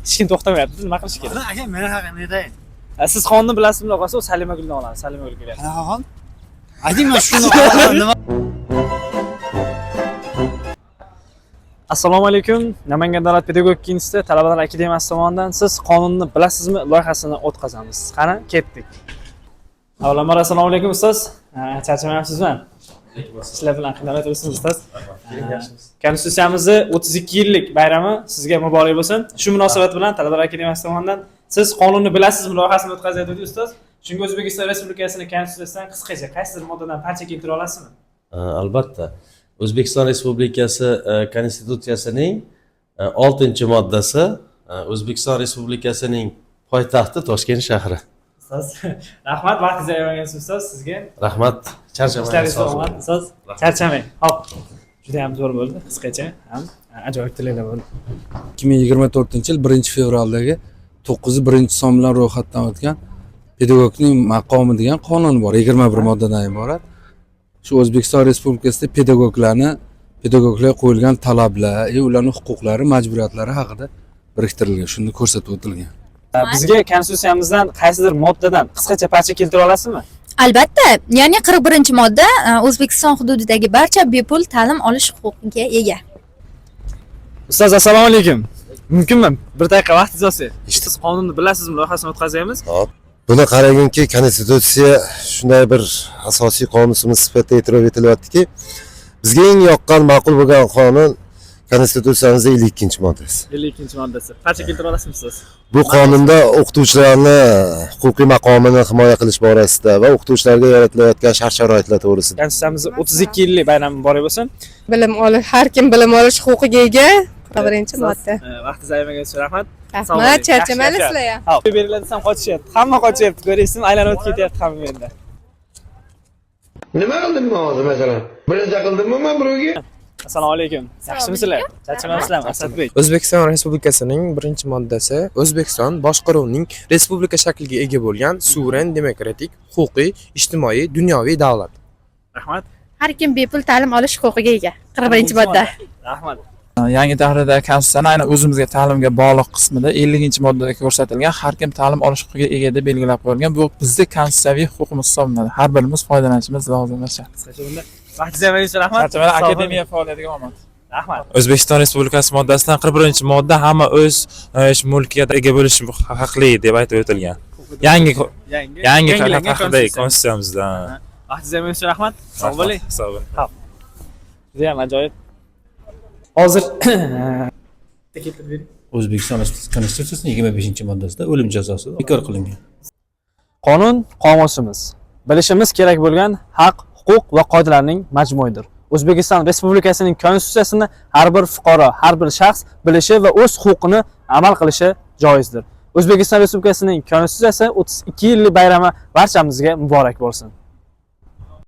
Hech kim to'xtamayapti. Nima qilish kerak? Aka, meni haqimda aytayın. Siz qonni bilasizmi, og'asi? O Salima Gulni olamiz. Salima Gul kelyapti. Qanaqa xon? Ayting, men shuni nima? Assalomu alaykum. Namangan davlat pedagogika instituti talabalar akademiyasi tomonidan siz qonunni bilasizmi loyihasini o'tkazamiz. Qani, ketdik. Avvalambor assalomu alaykum ustoz. Charchamayapsizmi? Sizlar bilan qiynalib turibsiz ustoz. Konstitutsiyamizning 32 yillik bayrami sizga muborak bo'lsin. Shu munosabat bilan talabalar akademiyasi tomonidan siz qonunni bilasizmi loyihasini o'tkazyapti ustoz. Shunga O'zbekiston Respublikasining konstitutsiyasidan qisqacha qaysidir moddadan parcha keltira olasizmi? Albatta. O'zbekiston Respublikasi konstitutsiyasining 6-moddasi O'zbekiston Respublikasining poytaxti Toshkent shahri. Ustoz, rahmat vaqtingizni ayirgansiz ustoz sizga. Rahmat. Charchamang. Ustoz, charchamang. Hop. Juda ham zo'r bo'ldi. Qisqacha ham ajoyib tilaklar bo'ldi. 2024-yil 1-fevraldagi 9-son bilan ro'yxatdan o'tgan pedagogning maqomi degan qonun bor. 21 moddadan iborat. Shu O'zbekiston Respublikasida pedagoglarga qo'yilgan talablar, ularning huquqlari, majburiyatlari haqida biriktirilgan, shuni ko'rsatib o'tilgan. Bizga konstitutsiyamizdan qaysidir moddadan qisqacha parcha keltira olasizmi? Albatta, ya'ni 41-modda O'zbekiston hududidagi barcha bepul ta'lim olish huquqiga ega. Ustoz, assalomu alaykum. Mumkinmi? Bir daqiqa vaqtingiz olsa. Siz qonunni bilasizmi loyihasini o'tkazamiz? Hop. Buni qaraganda konstitutsiya shunday bir asosiy qonunimiz sifatida e'tirof etilyaptiki, bizga eng yoqqan, ma'qul bo'lgan qonun konstitutsiyamizning 52-moddasi. 52-moddasi. Parcha keltira olasizmi siz? Bu qonunda o'qituvchilarni huquqiy maqomini himoya qilish borasida va o'qituvchilarga yaratilayotgan shart-sharoitlar to'g'risida. Konstitutsiyamizning 32 yillik bayrami muborak bo'lsin. Har kim bilim olish huquqiga ega. 41-modda. Vaqtingizni ayirmagansiz uchun rahmat. Rahmat, charchamayapsizlar ham. Hop, beriladi ham qochishyapti. Hamma qochyapti, ko'raysizmi? Aylanib o'tib ketyapti hamma yerda. Nima qildim men hozir masalan? Birinchi qildimmi men birovga? Assalomu alaykum. Yaxshimisizlar? Charchamayapsizlarmi, Asadbek? O'zbekiston Respublikasining 1-moddasi O'zbekiston boshqaruvining respublika shakliga ega bo'lgan suveren, demokratik, huquqiy, ijtimoiy, dunyoviy davlat. Rahmat. Har kim bepul ta'lim olish huquqiga ega. 41-modda. Rahmat. Yangi tahrirda konstitutsiyaning aynan o'zimizga ta'limga bog'liq qismida 50-moddada ko'rsatilgan har kim ta'lim olish huquqiga ega deb belgilab qo'yilgan. Bu bizning konstitutsiyaviy huquqimiz hisoblanadi. Har birimiz foydalanishimiz lozim va shart. Vaqtingizni ayirgansiz rahmat. Charchamaylar akademiya faoliyatiga omad. Rahmat. O'zbekiston Respublikasi moddasidan 41-modda hamma o'z mulkiga ega bo'lish haqli deb aytib o'tilgan. Yangi haqidagi konstitutsiyamizda. Vaqtingizni ayirgansiz rahmat. Sog' bo'ling. Sog' bo'ling. Xo'p. Juda ham ajoyib. Hozir O'zbekiston Konstitutsiyasining 25-moddasida o'lim jazosi bekor qilingan. Qonun qomusimiz. Bilishimiz kerak bo'lgan haq, huquq va qoidalarning majmuidir. O'zbekiston Respublikasining konstitutsiyasini har bir fuqaro, har bir shaxs bilishi va o'z huquqini amal qilishi joizdir. O'zbekiston Respublikasining konstitutsiyasi 32 yillik bayrami barchamizga muborak bo'lsin.